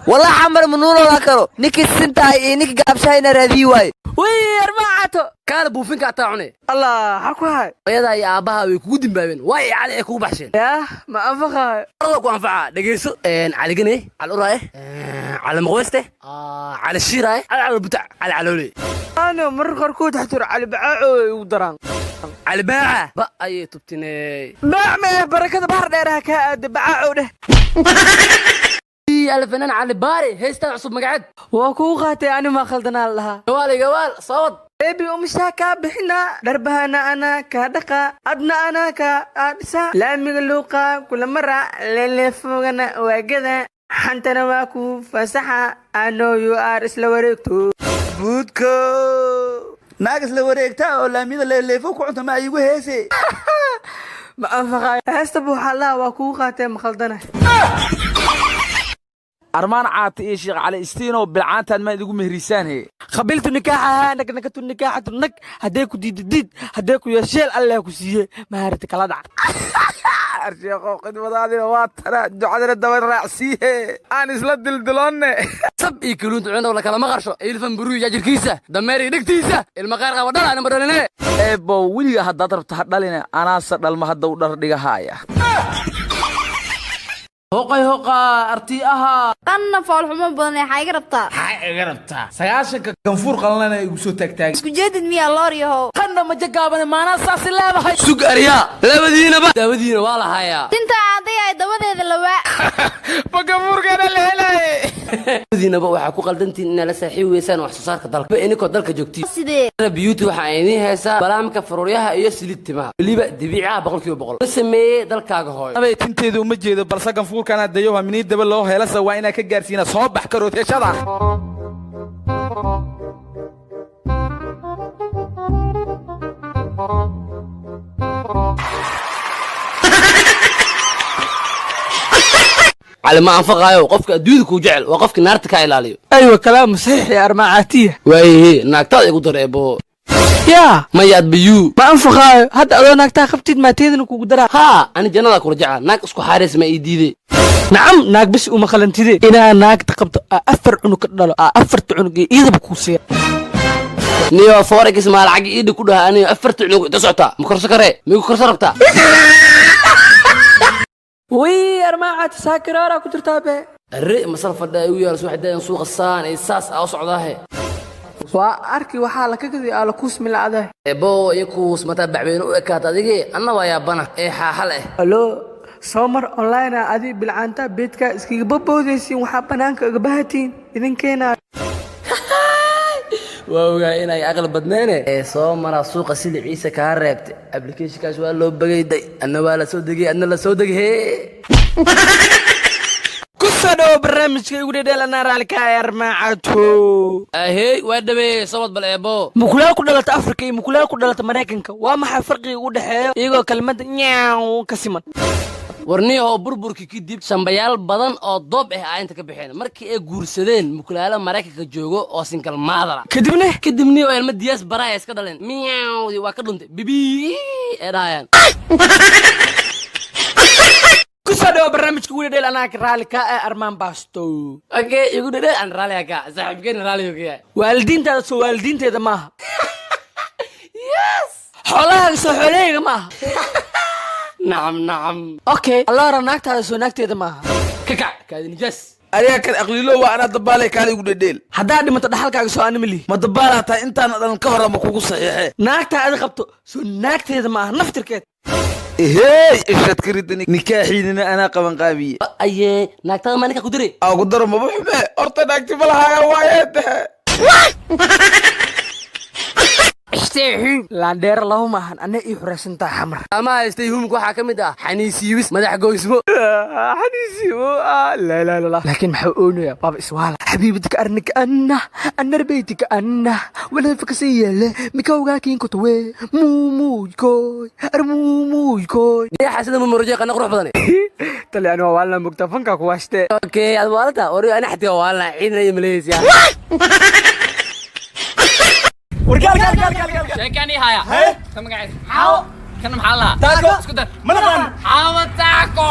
والله عمر منون ولا كرو نيك السنتا نيك قابشاينا رادي واي وي ارمعته كان ابو فينك اتاعني الله حكو هاي يدا يا ابها وي كو دمبابين واي علي كو بخشين يا ما انفقها والله كو انفعا دغيسو علي غني على اوراي على مغوسته على الشيراي على البتاع على علولي انا مر قركود حتر على بعاعو ودران على باعه با اي تبتني باع بركه بحر ديرها كاد بعاعو ده الفنان علي باري هيستا عصب مقعد وكو قاتي انا ما خلدنا لها قوالي قوال صوت بيبي ومشاكا بحنا دربها انا كدقا ابنا انا كادسا لا مغلوقا كل مره اللي فوقنا وكذا حنتنا ماكو فسحه انو يو ار اسلوريكتو بودكو ناقص لوريكتا ولا ميد اللي فوق انت ما ايغو هيسي ما انفقا هستبو حلا وكو قاتي مخلدنا أرمان عاطي إيش على استينو بالعانت ما يدقوا مهرسان هي قبلت النكاح نكت النكاح تنك هديكو ديد هديكو يا شيل الله يكسيه ما هرتك لا دع أرجع قد وضعنا واترا دعنا الدور رأسيه أنا سلد الدلون سب يكلون عنا ولا كلام غرشة يلفن بروي يجر كيسة دماري نكتيسة المقارقة ودل أنا مرلنا إبو ولي هذا ضرب تحدلنا أنا صد المهد ودر دقهايا هوقا ارتيئها أنا فالحمة بدني حاجة ربطة سياشك كنفور قلنا يقصو تاك اسكو جدد ميا لوري هو قلنا ما جقابنا ما ناساس لا بهاي سوق أريا لا بدينا با لا بدينا ولا هيا انت عادية دبدي اللواء فكنفور كان اللي بدينا با waxa ku qaldantiin in la saaxiib weesaan wax soo saarka dalka iniko dalka joogtii sidee beauty waxa ay heesaa balaamka faruuryaha iyo silid timaha waliba dabiica 100% sameeyay dalkaaga hooyo abay tinteedu uma jeedo balse ganfuur kana dayo waa minii daba loo heelasa waa ina ka gaarsiina soo bax karootashada على ما أنفقايو قفك أدويدك وجعل وقفك نارتك إلاليو أيوة كلام صحيح يا أرماعاتيه وايه ناقتاد يقدر إبو يا ما ياد بيو ما أنفقايو هذا أدو ناقتا خفتيد ما تيدن وكودرا ها أنا جنالك ورجعها ناق اسكو حارس ما إيديدي نعم ناق بس وما خلنتيدي إنا ناق تقبط أفر عنك دلو أفر عنك إذا بكوسير نيو فورك اسمها العقي إيدي كلها أنا أفرت عنك تسعتا مكرسكري ميكو كرسا ربتا وي أرماعات ساكرارا كنت ترتابه الرئ مصرف الدايوية رسوح الداية سوق الصان إيساس أو صعداه وأركي وحالك كذي على كوس من العاده إبو يكوس متابع بين وإكاتا ديجي أنا ويا بنا إيه حالة ألو سومر أونلاين أدي بالعنتا بيتك إسكي ببوزيسي وحابنانك أقبهتين إذن كينا واوغا إناي أغلب بدنانه إيه سومر سوق سيدي عيسى كهربت أبليكيشن كاسوال لو بقيدي أنا ولا سودقي أنا لا سودقي هي كسدو برنامج يقول لنا رالك يا أرماعاتو هي وادبي صوت بالعبو مكلال كدلت أفريقيا مكلال كدلت مريكانك وما فرق يقول حياة يقول كلمة نياو كسمن warniyo burburkii kadib sambayaal badan oo doob ah aynta ka bixeen markii ay guursadeen mukulaala Mareykanka joogo oo single mother kadibni oo ilma diyaas baraay iska dhaleen miyaw waa ka dhuntay bibi eedayaan kusoo barnaamijka ugu dheelana anaka raalika armaan baasto okay igu dheelay aan raalika saaxiibkeen raaliga waalidiintaada soo waalidiinteeda maaha yes xoolaha soo xooleyga maaha نعم اوكي الله رناكت هذا سوناكت هذا معها كاكا كاد نجاس أريا كان أقليلو وأنا دبالي كان يقول ديل حدا دي ما تدخلك سو أنا ملي ما دبالها تا أنت أنا الكهرباء ما كوكو صحيح ناكت هذا خبطه سوناكت هذا معها نفتر كده إيه إيش تكريتني نكاحيننا أنا قبل قابي أيه ناكت ما نكا قدري أو قدر ما بحبه أرتا ناكت فلها يا وايد استيحين لاندير اللهم هن أنا إحرس أنت حمر أما استيهم كوحة كمدة حنيسيوس مدح جوزمو حنيسيو لا لكن محقونه يا بابا سؤال حبيبتك أرنك أنا ربيتك ولا فكسية مكوغاكين كتوي مو كوي أرمو كوي يا حسنا من مرجع أنا أروح بدني طلع أنا والله مكتفن كواشته أوكي هذا والله أوري أنا حتى والله عيني ماليزيا ورجال كاني هايا كم قاعد حاو كان محلها تاكو اسكت منقن حاو تاكو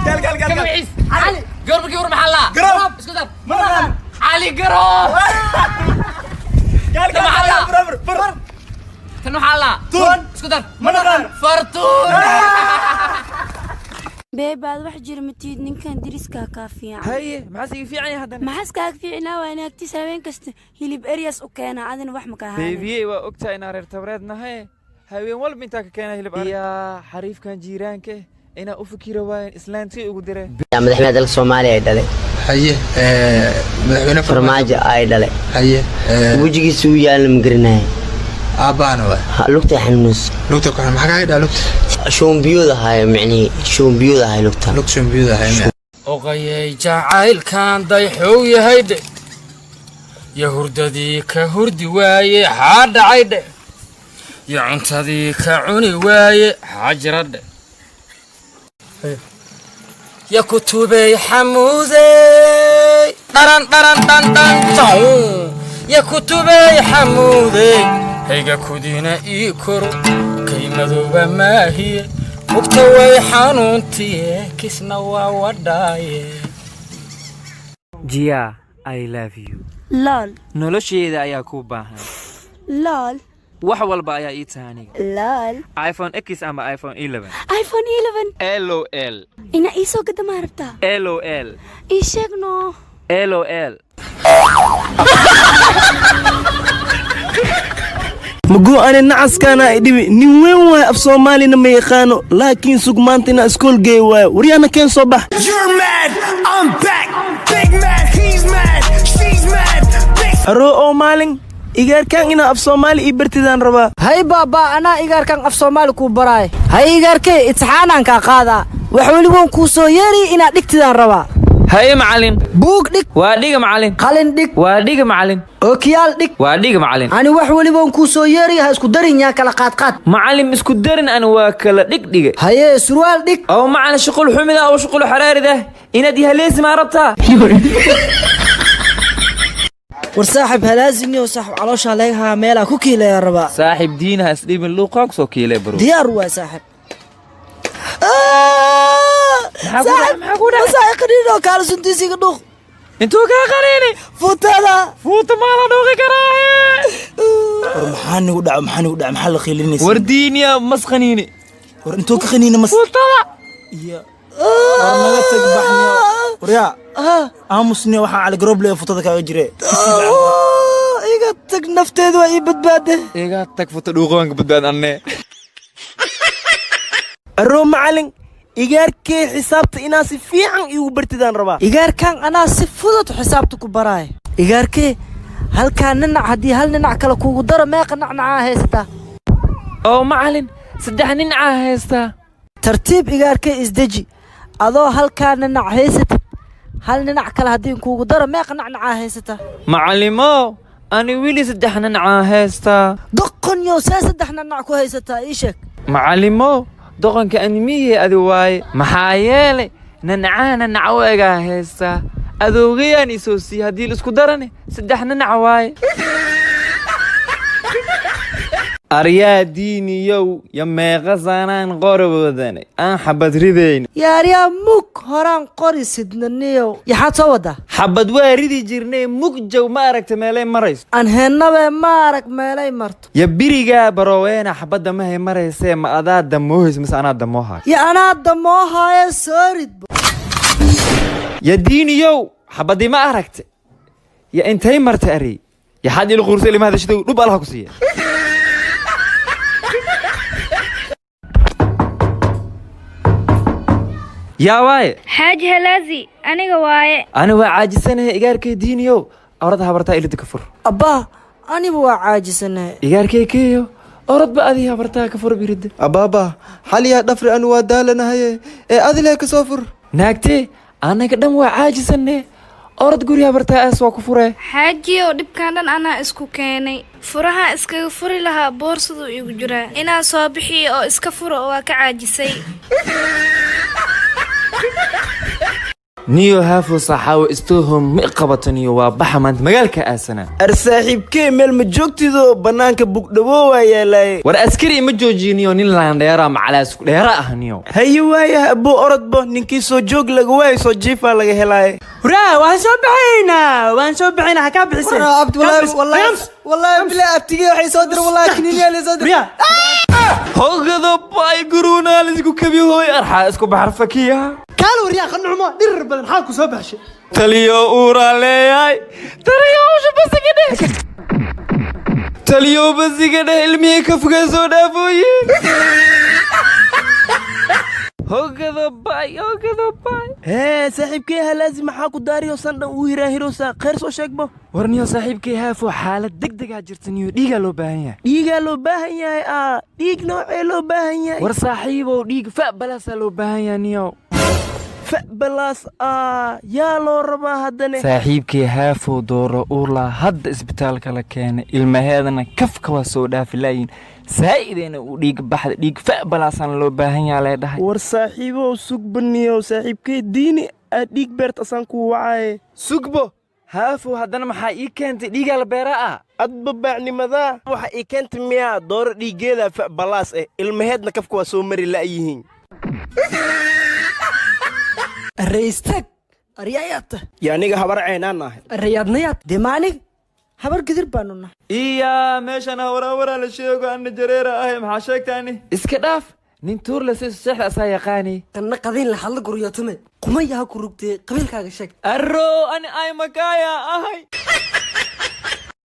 قال كم عيس علي قرب كي ور محلا قرب اسكت علي قرب كم محلا كم محلا تون اسكت فرتون beebaad wax jira matiid ninkan diriska ka fiican haye maxaa sii fiican yahay hadan maxaas ka fiicnaa waa inaagtiis habeen kasta hilib Areas u keena adina wax ma ka hayn beebiye waa ogtahay in reer tabreednahay habeen walba inta ka keena hilib Areas ya xariifkan jiiraanka ina u fikiro waayeen islaantii ugu diray madaxweynaha dalka Soomaaliya ay dhalay haye madaxweynaha farmaajo ay dhalay haye wajigiisu uu yaal ma garanay aabana waa lugta xanuus lugta ku xanuun maxaa ka dhalay shombiyada hay macni shombiyada hay lugta shombiyada hay oqayay jacaylkan dayxow yahay ya hurdadii ka hurdi waaye ha dhacay ya cuntadii ka cuni waaye hajrad ya kutubay xamuuday daran ya kutubay xamuuday hayga kudina ii koro kaymadooba maahiye mugta way xanuuntiye kisna waa wadhaaye Jia I love you lol nolosheeda ayaa ku baahan lol wax walba ayaa ii taaniga lol iPhone X ama iPhone 11 iPhone 11 LOL ina isoo gadama rabta LOL ii sheegno LOL مجو أنا نعس كان أدبي نوين واقف صومالي نما يخانو لكن سوق مانتنا سكول جاي وريانا كان صباح You're mad, I'm back. Big mad, he's mad, she's mad. الرو مالين إيجار كان إنا أف صومالي إبرتدان ربا هاي بابا أنا إيجار كان أف صومالي كوبراي هاي إيجار كي إتحانان كقادا وحوليون كوسو يري إنا دكتدان ربا هاي معلم بوك دك واديق معلم قلن دك واديق معلم أوكيال دك واديق معلم أنا وحوليون كوسو يري هاسكو دارين يا كلا قات معلم اسكو دارين أنا واكلا ديق هاي سروال دك أو معنا شغل حمد أو شغل حراري ده إنا ديها لازم عربتها ورصاحب هلازمني وصاحب علوش عليها ميلا كوكي لا يا ربا صاحب دينها سليم اللوقاك سوكي لا برو ديار هو صاحب صاحب مسايق نينو كارو سنتيسي قدوخ انتو كاقريني فوتالا فوت مالا دوغي كراهي محاني ودع محل خيليني ورديني يا مسخنيني انتو كخنيني فوتالا يا ورنغا تقبحني وريا امسني وحا على جروب لي فوتada kaaga jire iga tag nafteedu ay badbaade iga tag foto dhuuqoonka badbaad anne aroo macalin igarkee xisaabta inaa si fiican igu bartidaan rabaa igarkan anaa si fudud xisaabta ku baraay igarkee halka ninac hadii hal ninac kala kugu daro meeqa nacnaa haysta oo macalin saddex ninac haysta tartiib igarkee isdeji adoo halka ninac haysata hal ninac kala hadii kugu daro meeqa nacnaa haysta macalimo ani wili saddex ninac haysta doqon yo saddex ninac ku haysta ii sheeg macalimo doqonka animiye adi waay maxaa yeelay ninacaana nacaweega haysta adoogayaan isoo sii hadii la isku darane saddex ninac waay aryaa diiniyow ya meeqa sanaan qoroboodanay aan xabad ridayn yaaryaa mug horaan qori sidnaniyow yaxaad soo wada xabad waa ridi jirnay mugjow ma aragta meelay marayso aan heennabe ma arag meelay marto ya birigaa barooweena xabadda mahay maraysee ma adaa damoohays mise anaa damoohaay ya anaa damoohaaye soo ridbo ya diiniyow xabaddii ma aragta ya intay marta arey yaxaad ila qursay lima hadashidow dhub allaha ku siiya يا واي حاج هلازي أنا واي أنا وعاجزنه إيجاركي دينيو أردها برتا إلى تكفر أبا أنا وعاجزنه إيجاركي كيو أرد بأذيها برتا كفر بيرد أبابا حاليا دفر أن ودالنا هي أذي لك سافر ناكتي أنا قدام وعاجزنه أرد قريها برتا أسوا كفره حاجي ودب كان أنا اسكو كاني فرها اسكو فري لها بورصدو يجرا إنا صابحي أو اسكفر أو كعاجسي niyo haafo saxaawo istoohom ma qabataniyo waa baxa maanta magaalka aasana ar saaxiibkee meel ma joogtido bannaanka bugdhawo waa yeelay war askari ma joojiniyo nin laandheera macalaas ku dheera ah niyo haye waaya abuu orodbo ninkii soo joog laga waayo soo jiifaa laga helaaye hurraa waan soo baxaynaa ha kaa bixiseen والله بلا أبتيجي وحيصدر والله كنيني اللي صدر هوغدا باي قرونا لسكو كبيهو يرحى اسكو بحرفك يا كالو ريا خلنا عمو دير بدن حالكو سو بحشي تليو اورا لياي تليو وش بس كده تليو بس كده علمي كفكا سو دافوي هوغدا باي hee saaxiibkeeha laazim maxaa ku daariyo sandhan uu hiraahirosa khayr soo sheegbo warniyo saaxiibkay haafo xaalad degdegaa jirtaniyo dhiigaa loo baahan yahay dhiigaa loo baahan yahay dhiig noocee loo baahan yahay war saaxiibow dhiig fa balaasaa loo baahan yahay niyow fa balaas yaa loo rabaa haddane saaxiibkay haafo dooro uurlaa hadda isbitaalka la keenay ilmaheedana kafka waa soo dhaafi laayiin saa'ideena uu dhiig baxda dhiig fa balaasana loo baahan yahay lee dhahay war saaxiibow sugbaniyow saaxiibkee diini aad dhiig beerta asaan ku wacaaye sugbo haafo haddana maxaa ii keentay dhiigaa la beeraa adba baacnimadaa waxa ii keentay miyaa dooro dhiiggeeda fa balaas ilmaheedna kafka waa soo mari la'yihiin arreystag aryaayata yaa aniga habar ceynaan ahay arrayaadnayaad dee maanig habar gidir baanu nahay iya meeshan hawarawaraa la sheego anna jareera ahay maxaa sheegtaani iska dhaaf nin tuur la siiso seexda asaa yaqaani kanna qadiin la hadla guryotume qumayaha ku rugtee qabiilkaaga sheeg arro ani ay makaaya ahay